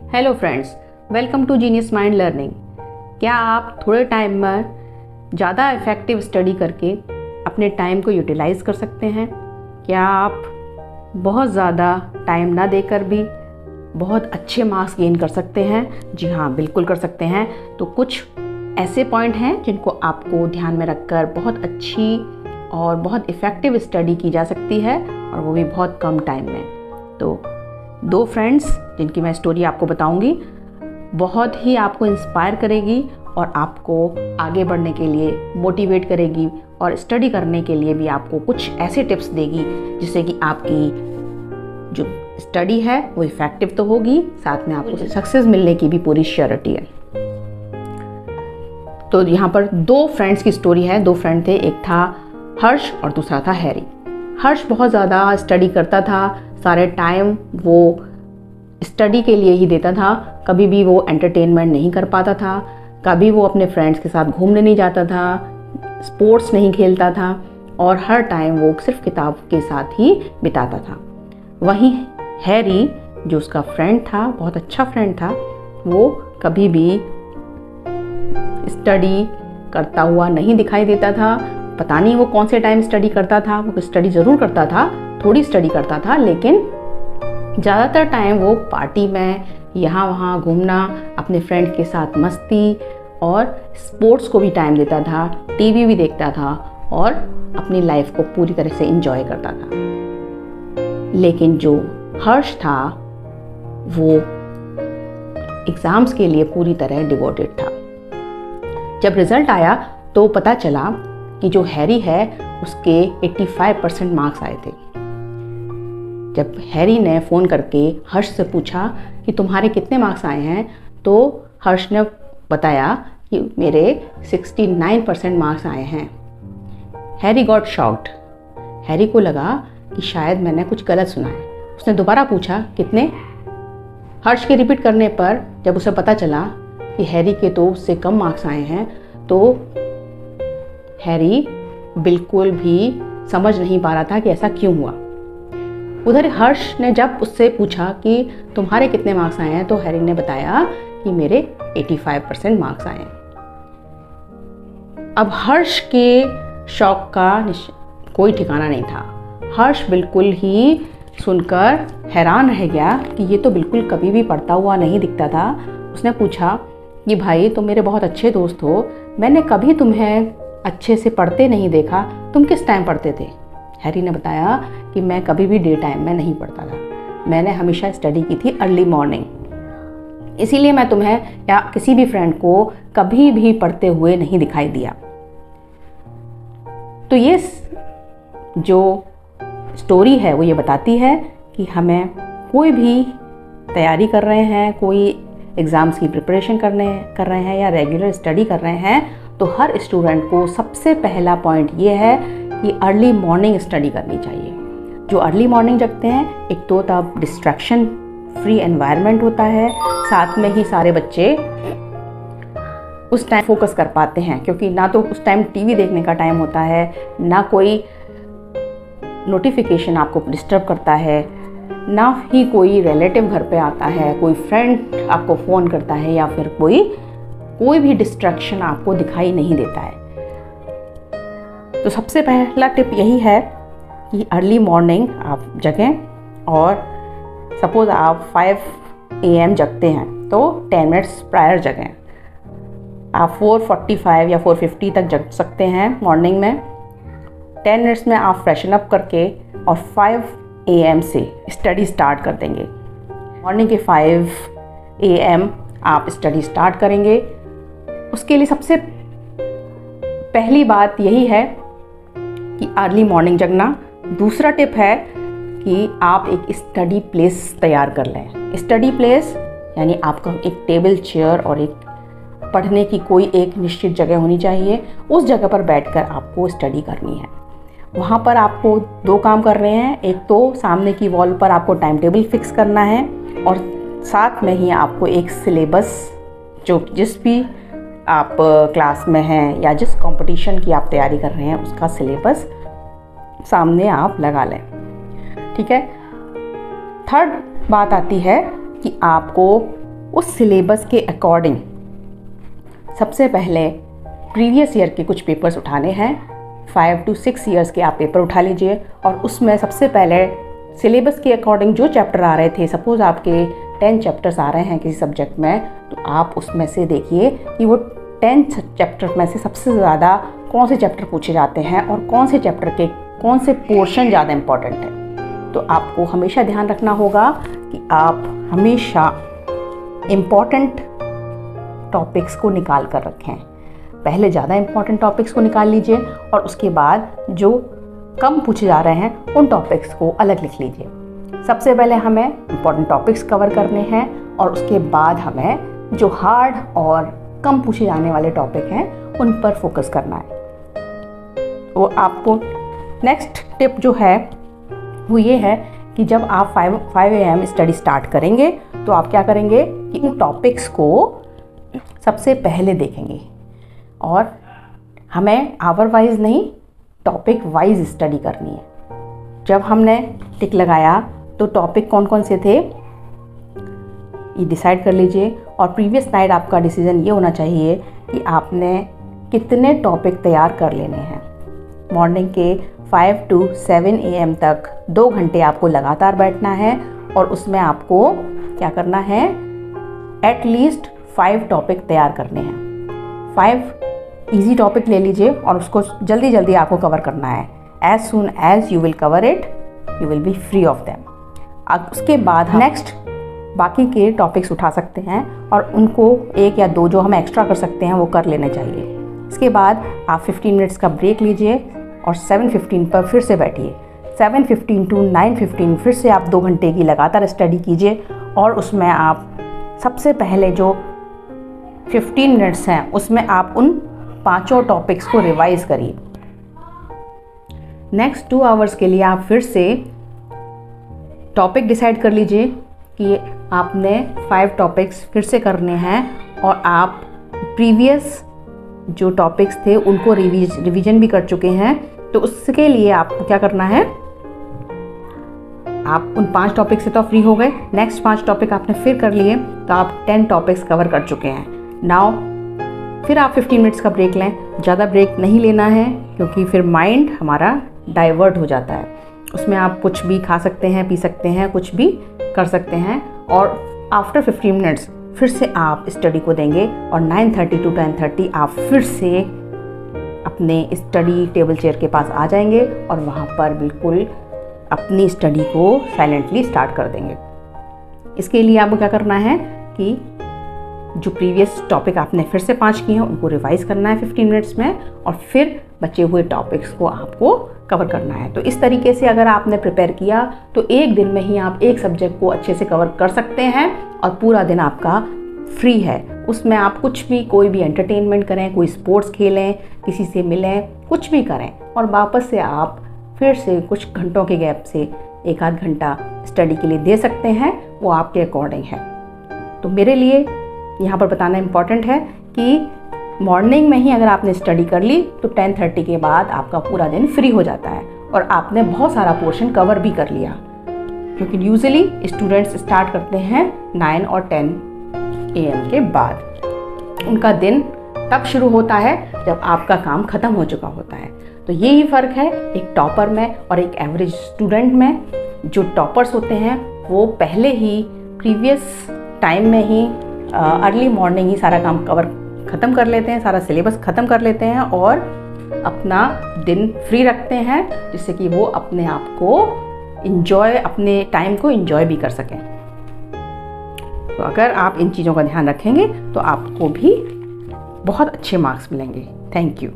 Hello friends, welcome to genius mind learning. क्या आप थोड़े टाइम में ज़्यादा इफ़ेक्टिव स्टडी करके अपने टाइम को यूटिलाइज़ कर सकते हैं? क्या आप बहुत ज़्यादा टाइम ना देकर भी बहुत अच्छे मार्क्स गेन कर सकते हैं? जी हाँ, बिल्कुल कर सकते हैं। तो कुछ ऐसे पॉइंट हैं जिनको आपको ध्यान में रखकर बहुत अच्छी और बहुत इफ़ेक्टिव स्टडी की जा सकती है, और वो भी बहुत कम टाइम में। तो दो फ्रेंड्स जिनकी मैं स्टोरी आपको बताऊंगी, बहुत ही आपको इंस्पायर करेगी और आपको आगे बढ़ने के लिए मोटिवेट करेगी, और स्टडी करने के लिए भी आपको कुछ ऐसे टिप्स देगी जिससे कि आपकी जो स्टडी है वो इफ़ेक्टिव तो होगी, साथ में आपको सक्सेस मिलने की भी पूरी श्योरिटी है। तो यहाँ पर दो फ्रेंड्स की स्टोरी है। दो फ्रेंड थे, एक था हर्ष और दूसरा था हैरी। हर्ष बहुत ज़्यादा स्टडी करता था, सारे टाइम वो स्टडी के लिए ही देता था, कभी भी वो एंटरटेनमेंट नहीं कर पाता था, कभी वो अपने फ्रेंड्स के साथ घूमने नहीं जाता था, स्पोर्ट्स नहीं खेलता था, और हर टाइम वो सिर्फ किताब के साथ ही बिताता था। वहीं हैरी जो उसका फ्रेंड था, बहुत अच्छा फ्रेंड था, वो कभी भी स्टडी करता हुआ नहीं दिखाई देता था। पता नहीं वो कौन से टाइम स्टडी करता था, वो स्टडी ज़रूर करता था, थोड़ी स्टडी करता था, लेकिन ज़्यादातर टाइम वो पार्टी में यहाँ वहाँ घूमना, अपने फ्रेंड के साथ मस्ती, और स्पोर्ट्स को भी टाइम देता था, टीवी भी देखता था, और अपनी लाइफ को पूरी तरह से एंजॉय करता था। लेकिन जो हर्ष था वो एग्ज़ाम्स के लिए पूरी तरह डिवोटेड था। जब रिज़ल्ट आया तो पता चला कि जो हैरी है उसके 85% मार्क्स आए थे। जब हैरी ने फ़ोन करके हर्ष से पूछा कि तुम्हारे कितने मार्क्स आए हैं, तो हर्ष ने बताया कि मेरे 69% मार्क्स आए हैं। Harry got shocked. हैरी को लगा कि शायद मैंने कुछ गलत सुना है। उसने दोबारा पूछा कितने। हर्ष के रिपीट करने पर जब उसे पता चला कि हैरी के तो उससे कम मार्क्स आए हैं, तो हैरी बिल्कुल भी समझ नहीं पा रहा था कि ऐसा क्यों हुआ। उधर हर्ष ने जब उससे पूछा कि तुम्हारे कितने मार्क्स आए हैं, तो हैरी ने बताया कि मेरे 85% मार्क्स आए हैं। अब हर्ष के शौक का कोई ठिकाना नहीं था। हर्ष बिल्कुल ही सुनकर हैरान रह गया कि ये तो बिल्कुल कभी भी पढ़ता हुआ नहीं दिखता था। उसने पूछा कि भाई तुम मेरे बहुत अच्छे दोस्त हो, मैंने कभी तुम्हें अच्छे से पढ़ते नहीं देखा, तुम किस टाइम पढ़ते थे? हैरी ने बताया कि मैं कभी भी डे टाइम में नहीं पढ़ता था, मैंने हमेशा स्टडी की थी अर्ली मॉर्निंग, इसीलिए मैं तुम्हें या किसी भी फ्रेंड को कभी भी पढ़ते हुए नहीं दिखाई दिया। तो ये जो स्टोरी है वो ये बताती है कि हमें कोई भी तैयारी कर रहे हैं, कोई एग्ज़ाम्स की प्रिपरेशन कर रहे हैं या रेगुलर स्टडी कर रहे हैं, तो हर स्टूडेंट को सबसे पहला पॉइंट ये है कि अर्ली मॉर्निंग स्टडी करनी चाहिए। जो अर्ली मॉर्निंग जगते हैं, एक तो तब डिस्ट्रैक्शन फ्री एनवायरनमेंट होता है, साथ में ही सारे बच्चे उस टाइम फोकस कर पाते हैं, क्योंकि ना तो उस टाइम टीवी देखने का टाइम होता है, ना कोई नोटिफिकेशन आपको डिस्टर्ब करता है, ना ही कोई रिलेटिव घर पे आता है, कोई फ्रेंड आपको फ़ोन करता है, या फिर कोई भी डिस्ट्रैक्शन आपको दिखाई नहीं देता है। तो सबसे पहला टिप यही है कि अर्ली मॉर्निंग आप जगें, और सपोज़ आप 5 AM जगते हैं तो 10 मिनट्स प्रायर जगें। आप 4:45 या 4:50 तक जग सकते हैं मॉर्निंग में। 10 मिनट्स में आप फ्रेशन अप करके और 5 AM से स्टडी स्टार्ट कर देंगे। मॉर्निंग के 5 AM आप स्टडी स्टार्ट करेंगे। उसके लिए सबसे पहली बात यही है कि अर्ली मॉर्निंग जगना। दूसरा टिप है कि आप एक स्टडी प्लेस तैयार कर लें। स्टडी प्लेस यानी आपका एक टेबल, चेयर और एक पढ़ने की कोई एक निश्चित जगह होनी चाहिए। उस जगह पर बैठकर आपको स्टडी करनी है। वहाँ पर आपको 2 काम कर रहे हैं। एक तो सामने की वॉल पर आपको टाइम टेबल फिक्स करना है, और साथ में ही आपको एक सिलेबस, जो जिस भी आप क्लास में हैं या जिस कंपटीशन की आप तैयारी कर रहे हैं, उसका सिलेबस सामने आप लगा लें। ठीक है। थर्ड बात आती है कि आपको उस सिलेबस के अकॉर्डिंग सबसे पहले प्रीवियस ईयर के कुछ पेपर्स उठाने हैं। 5 to 6 ईयर्स के आप पेपर उठा लीजिए और उसमें सबसे पहले सिलेबस के अकॉर्डिंग जो चैप्टर आ रहे थे, सपोज़ आपके 10 चैप्टर्स आ रहे हैं किसी सब्जेक्ट में, तो आप उसमें से देखिए कि वो 10 चैप्टर में से सबसे ज़्यादा कौन से चैप्टर पूछे जाते हैं और कौन से चैप्टर के कौन से पोर्शन ज़्यादा इम्पॉर्टेंट है। तो आपको हमेशा ध्यान रखना होगा कि आप हमेशा इम्पॉर्टेंट टॉपिक्स को निकाल कर रखें। पहले ज़्यादा इम्पॉर्टेंट टॉपिक्स को निकाल लीजिए और उसके बाद जो कम पूछे जा रहे हैं उन टॉपिक्स को अलग लिख लीजिए। सबसे पहले हमें इम्पॉर्टेंट टॉपिक्स कवर करने हैं और उसके बाद हमें जो हार्ड और कम पूछे जाने वाले टॉपिक हैं उन पर फोकस करना है। वो आपको नेक्स्ट टिप जो है वो ये है कि जब आप 5 AM स्टडी स्टार्ट करेंगे तो आप क्या करेंगे कि उन टॉपिक्स को सबसे पहले देखेंगे और हमें आवर वाइज नहीं, टॉपिक वाइज स्टडी करनी है। जब हमने टिक लगाया तो टॉपिक कौन कौन से थे ये डिसाइड कर लीजिए और प्रीवियस नाइट आपका डिसीजन ये होना चाहिए कि आपने कितने टॉपिक तैयार कर लेने हैं। मॉर्निंग के 5 to 7 AM तक 2 घंटे आपको लगातार बैठना है और उसमें आपको क्या करना है, एटलीस्ट 5 टॉपिक तैयार करने हैं। 5 इजी टॉपिक ले लीजिए और उसको जल्दी जल्दी आपको कवर करना है। As soon as you will cover it, you will be free of them. अब उसके बाद नेक्स्ट बाकी के टॉपिक्स उठा सकते हैं और उनको 1 या 2 जो हम एक्स्ट्रा कर सकते हैं वो कर लेने चाहिए। इसके बाद आप 15 मिनट्स का ब्रेक लीजिए और 7:15 पर फिर से बैठिए। 7:15 to 9:15 फिर से आप 2 घंटे की लगातार स्टडी कीजिए और उसमें आप सबसे पहले जो 15 मिनट्स हैं उसमें आप उन 5 टॉपिक्स को रिवाइज करिए। नेक्स्ट 2 आवर्स के लिए आप फिर से टॉपिक डिसाइड कर लीजिए कि आपने 5 टॉपिक्स फिर से करने हैं और आप प्रीवियस जो टॉपिक्स थे उनको रिवीजन भी कर चुके हैं। तो उसके लिए आपको क्या करना है, आप उन 5 टॉपिक से तो फ्री हो गए, नेक्स्ट 5 टॉपिक आपने फिर कर लिए तो आप 10 टॉपिक्स कवर कर चुके हैं। नाउ फिर आप 15 मिनट्स का ब्रेक लें। ज़्यादा ब्रेक नहीं लेना है क्योंकि फिर माइंड हमारा डाइवर्ट हो जाता है। उसमें आप कुछ भी खा सकते हैं, पी सकते हैं, कुछ भी कर सकते हैं और आफ्टर 15 मिनट्स फिर से आप स्टडी को देंगे और 9:30 to 10:30 आप फिर से अपने स्टडी टेबल चेयर के पास आ जाएंगे और वहाँ पर बिल्कुल अपनी स्टडी को साइलेंटली स्टार्ट कर देंगे। इसके लिए आपको क्या करना है कि जो प्रीवियस टॉपिक आपने फिर से 5 किए हैं उनको रिवाइज करना है 15 मिनट्स में और फिर बचे हुए टॉपिक्स को आपको कवर करना है। तो इस तरीके से अगर आपने प्रिपेयर किया तो एक दिन में ही आप एक सब्जेक्ट को अच्छे से कवर कर सकते हैं और पूरा दिन आपका फ्री है। उसमें आप कुछ भी, कोई भी एंटरटेनमेंट करें, कोई स्पोर्ट्स खेलें, किसी से मिलें, कुछ भी करें और वापस से आप फिर से कुछ घंटों के गैप से 1 आध घंटा स्टडी के लिए दे सकते हैं। वो आपके अकॉर्डिंग है। तो मेरे लिए यहाँ पर बताना इम्पॉर्टेंट है कि मॉर्निंग में ही अगर आपने स्टडी कर ली तो 10:30 के बाद आपका पूरा दिन फ्री हो जाता है और आपने बहुत सारा पोर्शन कवर भी कर लिया। क्योंकि यूजुअली स्टूडेंट्स स्टार्ट करते हैं 9 और 10 AM के बाद। उनका दिन तब शुरू होता है जब आपका काम ख़त्म हो चुका होता है। तो यही फ़र्क है एक टॉपर में और एक एवरेज स्टूडेंट में। जो टॉपर्स होते हैं वो पहले ही प्रीवियस टाइम में ही अर्ली मॉर्निंग ही सारा काम ख़त्म कर लेते हैं, सारा सिलेबस ख़त्म कर लेते हैं और अपना दिन फ्री रखते हैं जिससे कि वो अपने आप को अपने टाइम को इंजॉय भी कर सकें। तो अगर आप इन चीज़ों का ध्यान रखेंगे तो आपको भी बहुत अच्छे मार्क्स मिलेंगे। Thank you.